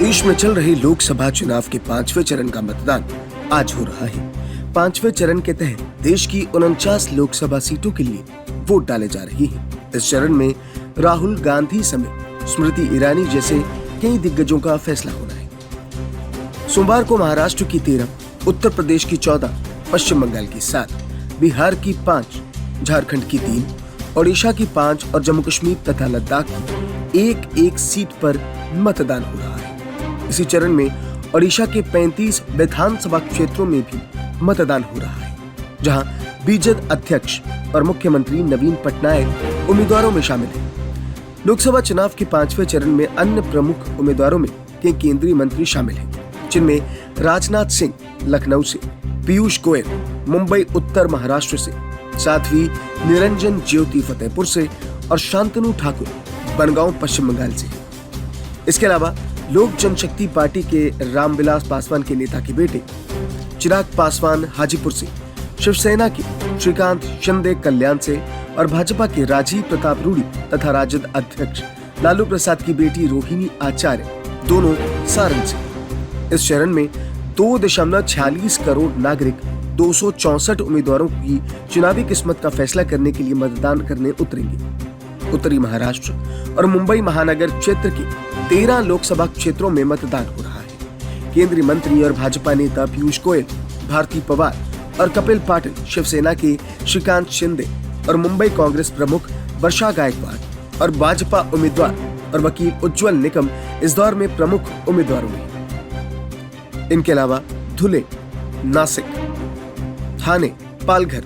देश में चल रहे लोकसभा चुनाव के 5वें चरण का मतदान आज हो रहा है। 5वें चरण के तहत देश की 49 लोकसभा सीटों के लिए वोट डाले जा रहे हैं। इस चरण में राहुल गांधी समेत स्मृति ईरानी जैसे कई दिग्गजों का फैसला होना है। सोमवार को महाराष्ट्र की 13, उत्तर प्रदेश की 14, पश्चिम बंगाल की 7, बिहार की 5, झारखंड की 3, ओडिशा की 5 और जम्मू कश्मीर तथा लद्दाख की एक सीट पर मतदान हो रहा है। इसी चरण में ओडिशा के 35 विधानसभा क्षेत्रों में भी मतदान हो रहा है, जहां बीजेपी अध्यक्ष और मुख्यमंत्री नवीन पटनायक उम्मीदवारों में शामिल हैं। लोकसभा चुनाव के 5वें चरण में अन्य प्रमुख उम्मीदवारों में कई केंद्रीय मंत्री शामिल हैं, जिनमें राजनाथ सिंह लखनऊ से, पीयूष गोयल मुंबई उत्तर महाराष्ट्र से, साध्वी निरंजन ज्योति फतेहपुर से और शांतनु ठाकुर बनगांव पश्चिम बंगाल से। इसके अलावा लोक जनशक्ति पार्टी के रामविलास पासवान के नेता के बेटे चिराग पासवान हाजीपुर से, शिवसेना के श्रीकांत शिंदे कल्याण से और भाजपा के राजीव प्रताप रूडी तथा राजद अध्यक्ष लालू प्रसाद की बेटी रोहिणी आचार्य दोनों सारण से। इस चरण में 2.46 करोड़ नागरिक 264 उम्मीदवारों की चुनावी किस्मत का फैसला करने के लिए मतदान करने उतरेंगे। उत्तरी महाराष्ट्र और मुंबई महानगर क्षेत्र के 13 लोकसभा क्षेत्रों में मतदान हो रहा है। केंद्रीय मंत्री और भाजपा नेता पीयूष गोयल, भारती पवार और कपिल पाटिल, शिवसेना के श्रीकांत शिंदे और मुंबई कांग्रेस प्रमुख वर्षा गायकवाड़ और भाजपा उम्मीदवार और वकील उज्जवल निकम इस दौर में प्रमुख उम्मीदवारों में हैं। इनके अलावा धुले, नासिक, ठाणे, पालघर,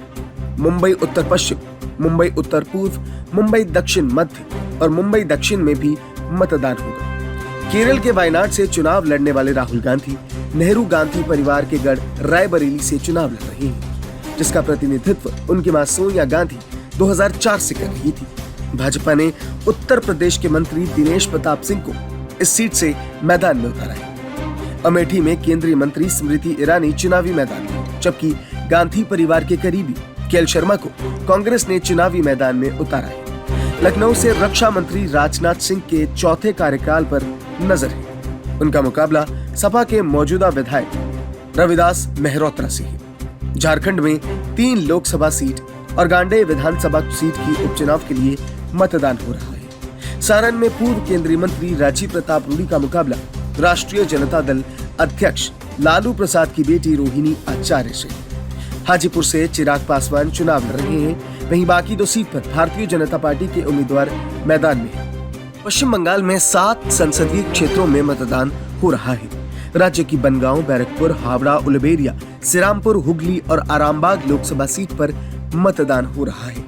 मुंबई उत्तर पश्चिम, मुंबई उत्तर पूर्व, मुंबई दक्षिण मध्य और मुंबई दक्षिण में भी मतदान होगा। केरल के वायनाड से चुनाव लड़ने वाले राहुल गांधी नेहरू गांधी परिवार के गढ़ रायबरेली से चुनाव लड़ रहे हैं, जिसका प्रतिनिधित्व उनकी मां सोनिया गांधी 2004 से कर रही थी। भाजपा ने उत्तर प्रदेश के मंत्री दिनेश प्रताप सिंह को इस सीट से मैदान में उतारा है। अमेठी में केंद्रीय मंत्री स्मृति ईरानी चुनावी मैदान में, जबकि गांधी परिवार के करीबी केएल शर्मा को कांग्रेस ने चुनावी मैदान में उतारा है। लखनऊ से रक्षा मंत्री राजनाथ सिंह के चौथे कार्यकाल पर नजर है। उनका मुकाबला सपा के मौजूदा विधायक रविदास मेहरोत्रा से है। झारखंड में 3 लोकसभा सीट और गांडेय विधानसभा सीट की उपचुनाव के लिए मतदान हो रहा है। सारण में पूर्व केंद्रीय मंत्री राजीव प्रताप रूडी का मुकाबला राष्ट्रीय जनता दल अध्यक्ष लालू प्रसाद की बेटी रोहिणी आचार्य से। हाजीपुर से चिराग पासवान चुनाव लड़ रहे हैं, वहीं बाकी 2 सीट पर भारतीय जनता पार्टी के उम्मीदवार मैदान में हैं। पश्चिम बंगाल में 7 संसदीय क्षेत्रों में मतदान हो रहा है। राज्य की बनगांव, बैरकपुर, हावड़ा, उलुबेरिया, श्रीरामपुर, हुगली और आरामबाग लोकसभा सीट पर मतदान हो रहा है।